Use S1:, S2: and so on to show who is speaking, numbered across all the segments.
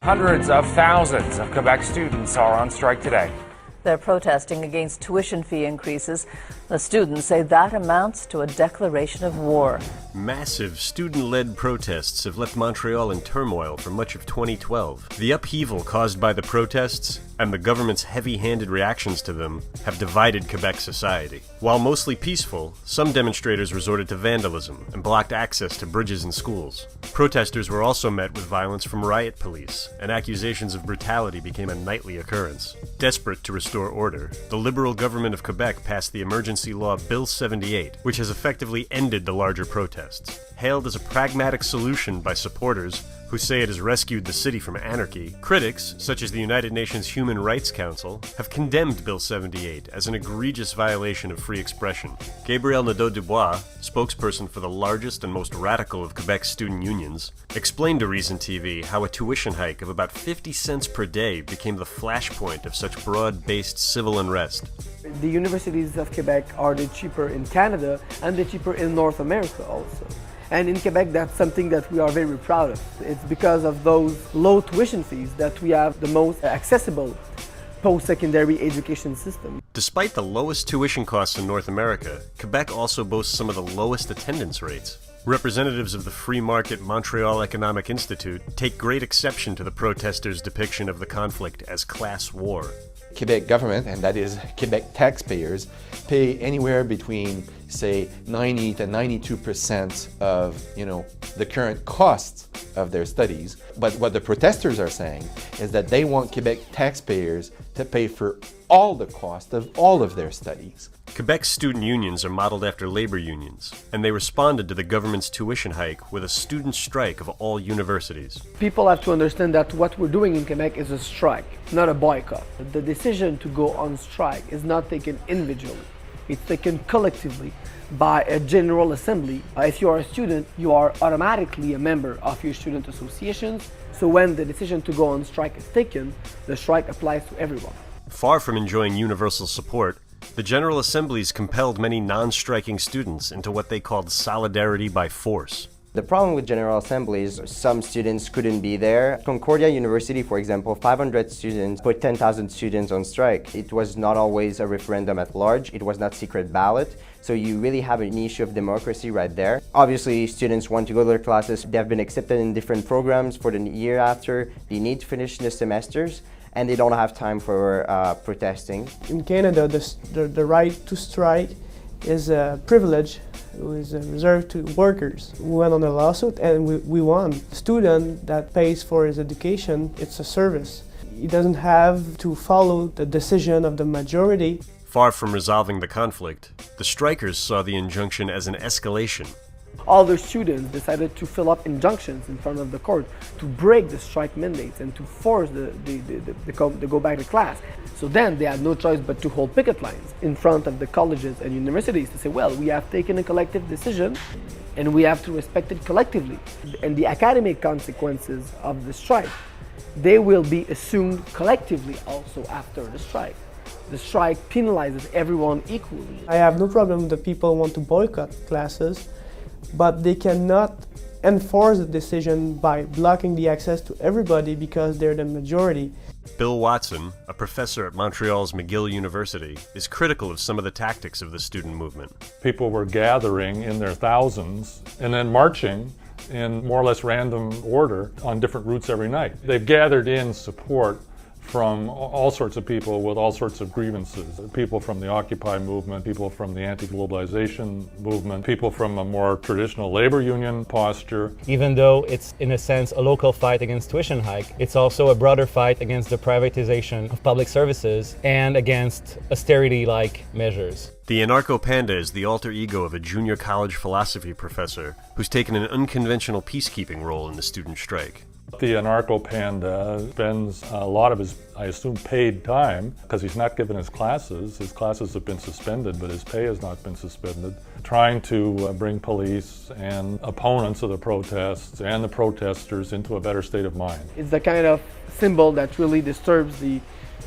S1: Hundreds of thousands of Quebec students are on strike today.
S2: They're protesting against tuition fee increases. The students say that amounts to a declaration of war.
S3: Massive student-led protests have left Montreal in turmoil for much of 2012. The upheaval caused by the protests and the government's heavy-handed reactions to them have divided Quebec society. While mostly peaceful, some demonstrators resorted to vandalism and blocked access to bridges and schools. Protesters were also met with violence from riot police, and accusations of brutality became a nightly occurrence. Desperate to restore order, the Liberal government of Quebec passed the emergency law Bill 78, which has effectively ended the larger protests. Hailed as a pragmatic solution by supporters who say it has rescued the city from anarchy, critics, such as the United Nations Human Rights Council, have condemned Bill 78 as an egregious violation of free expression. Gabriel Nadeau-Dubois, spokesperson for the largest and most radical of Quebec's student unions, explained to ReasonTV how a tuition hike of about 50 cents per day became the flashpoint of such broad-based civil unrest.
S4: The universities of Quebec are the cheaper in Canada and the cheaper in North America also. And in Quebec, that's something that we are very proud of. It's because of those low tuition fees that we have the most accessible post-secondary education system.
S3: Despite the lowest tuition costs in North America, Quebec also boasts some of the lowest attendance rates. Representatives of the free market Montreal Economic Institute take great exception to the protesters' depiction of the conflict as class war.
S5: Quebec government, and that is Quebec taxpayers, pay anywhere between, say, 90 to 92% of, the current costs of their studies. But what the protesters are saying is that they want Quebec taxpayers to pay for all the cost of all of their studies.
S3: Quebec's student unions are modeled after labor unions, and they responded to the government's tuition hike with a student strike of all universities.
S4: People have to understand that what we're doing in Quebec is a strike, not a boycott. The decision to go on strike is not taken individually. It's taken collectively by a general assembly. If you are a student, you are automatically a member of your student associations. So when the decision to go on strike is taken, the strike applies to everyone.
S3: Far from enjoying universal support, the General Assemblies compelled many non-striking students into what they called solidarity by force.
S6: The problem with General Assemblies, some students couldn't be there. Concordia University, for example, 500 students put 10,000 students on strike. It was not always a referendum at large. It was not secret ballot. So you really have an issue of democracy right there. Obviously, students want to go to their classes. They have been accepted in different programs for the year after. They need to finish the semesters, and they don't have time for protesting.
S7: In Canada, the right to strike is a privilege. It was reserved to workers. We went on a lawsuit and we won. Student that pays for his education, it's a service. He doesn't have to follow the decision of the majority.
S3: Far from resolving the conflict, the strikers saw the injunction as an escalation.
S4: All the students decided to fill up injunctions in front of the court to break the strike mandates and to force the go back to class. So then they had no choice but to hold picket lines in front of the colleges and universities to say, well, we have taken a collective decision and we have to respect it collectively. And the academic consequences of the strike, they will be assumed collectively also after the strike. The strike penalizes everyone equally.
S7: I have no problem that people want to boycott classes, but they cannot enforce the decision by blocking the access to everybody because they're the majority.
S3: Bill Watson, a professor at Montreal's McGill University, is critical of some of the tactics of the student movement.
S8: People were gathering in their thousands and then marching in more or less random order on different routes every night. They've gathered in support from all sorts of people with all sorts of grievances. People from the Occupy movement, people from the anti-globalization movement, people from a more traditional labor union posture.
S9: Even though it's in a sense a local fight against tuition hike, it's also a broader fight against the privatization of public services and against austerity-like measures.
S3: The Anarchopanda is the alter ego of a junior college philosophy professor who's taken an unconventional peacekeeping role in the student strike.
S8: The Anarchopanda spends a lot of his, I assume, paid time, because he's not given his classes. His classes have been suspended, but his pay has not been suspended, trying to bring police and opponents of the protests and the protesters into a better state of mind.
S4: It's the kind of symbol that really disturbs the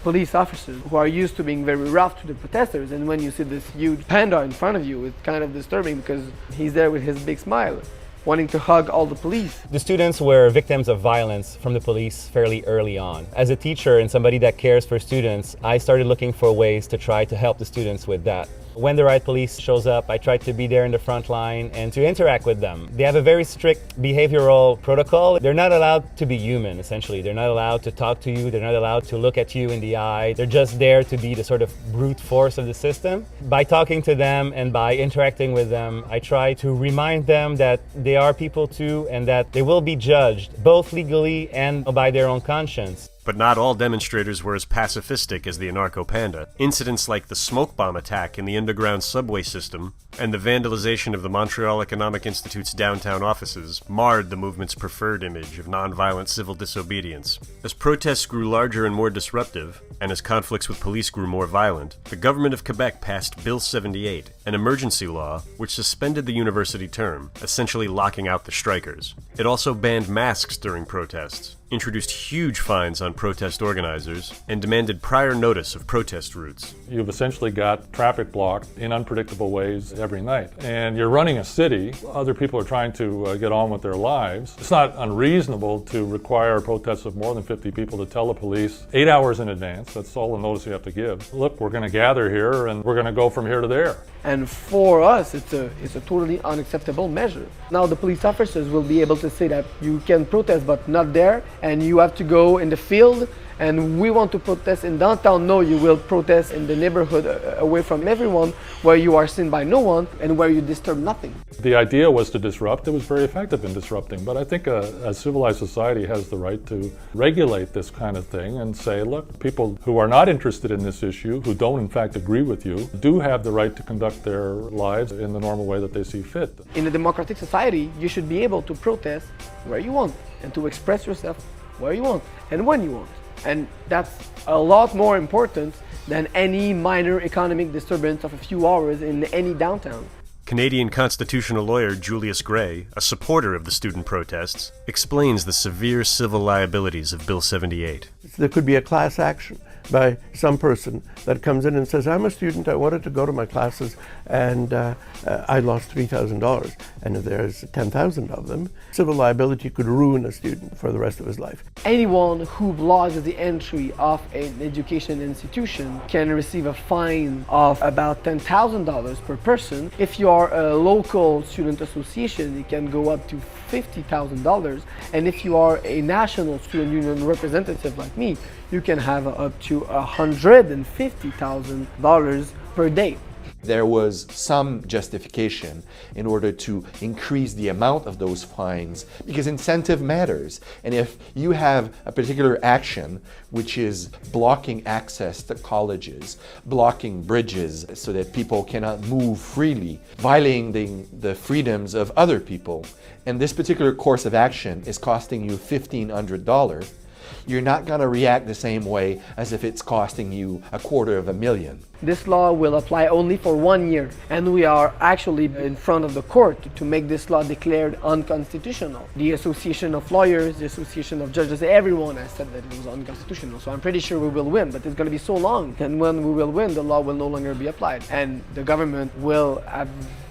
S4: police officers who are used to being very rough to the protesters, and when you see this huge panda in front of you, it's kind of disturbing because he's there with his big smile. wanting to hug all the police.
S9: The students were victims of violence from the police fairly early on. As a teacher and somebody that cares for students, I started looking for ways to try to help the students with that. When the riot police shows up, I try to be there in the front line and to interact with them. They have a very strict behavioral protocol. They're not allowed to be human, essentially. They're not allowed to talk to you. They're not allowed to look at you in the eye. They're just there to be the sort of brute force of the system. By talking to them and by interacting with them, I try to remind them that they are people too and that they will be judged, both legally and by their own conscience.
S3: But not all demonstrators were as pacifistic as the Anarchopanda. Incidents like the smoke bomb attack in the underground subway system and the vandalization of the Montreal Economic Institute's downtown offices marred the movement's preferred image of nonviolent civil disobedience. As protests grew larger and more disruptive, and as conflicts with police grew more violent, the government of Quebec passed Bill 78, an emergency law which suspended the university term, essentially locking out the strikers. It also banned masks during protests, introduced huge fines on protest organizers, and demanded prior notice of protest routes.
S8: You've essentially got traffic blocked in unpredictable ways every night. And you're running a city, other people are trying to get on with their lives. It's not unreasonable to require protests of more than 50 people to tell the police 8 hours in advance, that's all the notice you have to give. Look, we're going to gather here and we're going to go from here to there.
S4: And for us, it's a totally unacceptable measure. Now the police officers will be able to say that you can protest but not there, and you have to go in the field, and we want to protest in downtown. No, you will protest in the neighborhood away from everyone, where you are seen by no one and where you disturb nothing.
S8: The idea was to disrupt. It was very effective in disrupting, but I think a civilized society has the right to regulate this kind of thing and say, look, people who are not interested in this issue, who don't in fact agree with you, do have the right to conduct their lives in the normal way that they see fit.
S4: In a democratic society, you should be able to protest where you want and to express yourself where you want and when you want. And that's a lot more important than any minor economic disturbance of a few hours in any downtown.
S3: Canadian constitutional lawyer Julius Gray, a supporter of the student protests, explains the severe civil liabilities of Bill 78.
S10: There could be a class action by some person that comes in and says, I'm a student, I wanted to go to my classes, and I lost $3,000. And if there's 10,000 of them, civil liability could ruin a student for the rest of his life.
S4: Anyone who blocks the entry of an education institution can receive a fine of about $10,000 per person. If you are a local student association, it can go up to $50,000. And if you are a national student union representative like me, you can have up to $150,000 per day.
S5: There was some justification in order to increase the amount of those fines because incentive matters. And if you have a particular action which is blocking access to colleges, blocking bridges so that people cannot move freely, violating the freedoms of other people, and this particular course of action is costing you $1,500, you're not going to react the same way as if it's costing you $250,000.
S4: This law will apply only for 1 year, and we are actually in front of the court to make this law declared unconstitutional. The Association of Lawyers, the Association of Judges, everyone has said that it was unconstitutional, so I'm pretty sure we will win, but it's going to be so long, and when we will win, the law will no longer be applied, and the government will have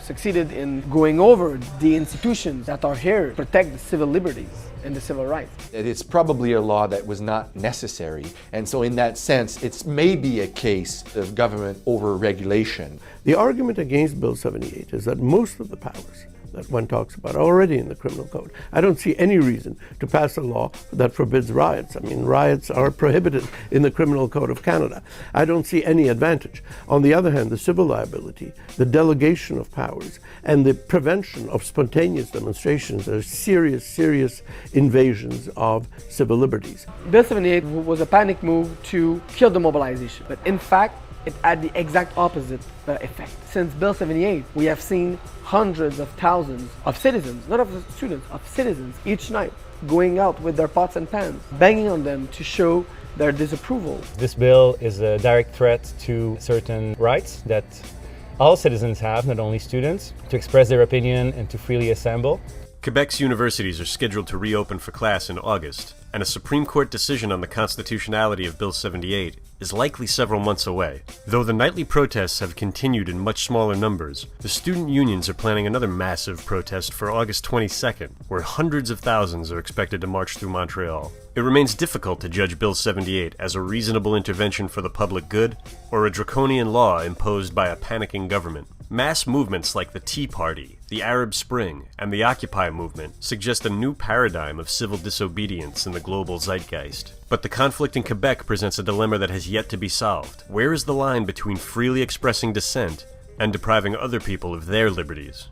S4: succeeded in going over the institutions that are here to protect the civil liberties and the civil rights.
S5: It's probably a law that was not necessary, and so in that sense, it's maybe a case of government over-regulation.
S10: The argument against Bill 78 is that most of the powers that one talks about are already in the criminal code. I don't see any reason to pass a law that forbids riots. I mean, riots are prohibited in the criminal code of Canada. I don't see any advantage. On the other hand, the civil liability, the delegation of powers, and the prevention of spontaneous demonstrations are serious invasions of civil liberties.
S4: Bill 78 was a panic move to kill the mobilization, but in fact, it had the exact opposite effect. Since Bill 78, we have seen hundreds of thousands of citizens, not of students, of citizens, each night going out with their pots and pans, banging on them to show their disapproval.
S9: This bill is a direct threat to certain rights that all citizens have, not only students, to express their opinion and to freely assemble.
S3: Quebec's universities are scheduled to reopen for class in August, and a Supreme Court decision on the constitutionality of Bill 78 is likely several months away. Though the nightly protests have continued in much smaller numbers, the student unions are planning another massive protest for August 22nd, where hundreds of thousands are expected to march through Montreal. It remains difficult to judge Bill 78 as a reasonable intervention for the public good, or a draconian law imposed by a panicking government. Mass movements like the Tea Party, the Arab Spring, and the Occupy movement suggest a new paradigm of civil disobedience in the global zeitgeist. But the conflict in Quebec presents a dilemma that has yet to be solved. Where is the line between freely expressing dissent and depriving other people of their liberties?